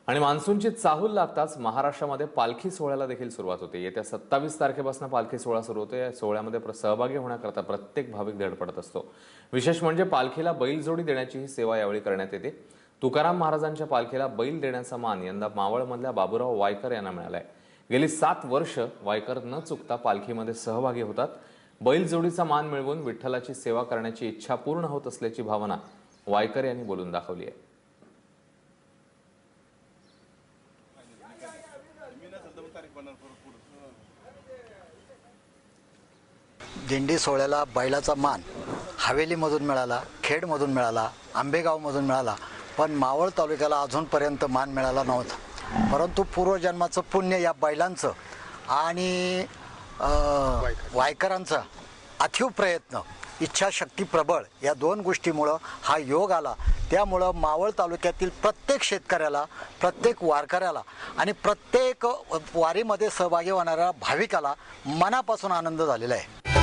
आणि मान्सूनची चाहूल लागताच महाराष्ट्रामध्ये पालखी सोहळ्याला देखील सुरुवात होते। येत्या 27 तारखेपासून पालखी सोहळा सुरू होतो। या सोहळ्यामध्ये सहभागी होण्याकरता प्रत्येक भाविक धडपडत असतो। विशेष म्हणजे पालखीला बैलजोडी देण्याची ही सेवा यावेळी करण्यात येते। तुकाराम महाराजांच्या पालखीला बैल देण्याचा मान यंदा मावळमधल्या बाबूराव वायकर यांना मिळालाय। गेली 7 वर्ष वायकर न चुकता पालखीमध्ये सहभागी होतात। बैलजोडीचा मान मिळवून विठ्ठलाची सेवा करण्याची इच्छा पूर्ण होत असल्याची भावना वायकर यांनी बोलून दाखवली आहे। दिंडी सोहळ्याला बैलाचा मान हवेलीमधून मिळाला, खेडमधून मिळाला, आंबेगावमधून मिळाला, पण मावळ तालुक्याला अजूनपर्यंत मान मिळाला नव्हता। परंतु पूर्वजन्माचं पुण्य या बैलांचं आणि वायकरांचा अथीव प्रयत्न, इच्छाशक्ती प्रबळ या 2 गोष्टीमुळं हा योग आला। त्यामुळं मावळ तालुक्यातील प्रत्येक शेतकऱ्याला, प्रत्येक वारकऱ्याला आणि प्रत्येक वारीमध्ये सहभागी होणाऱ्या भाविकाला मनापासून आनंद झालेला आहे।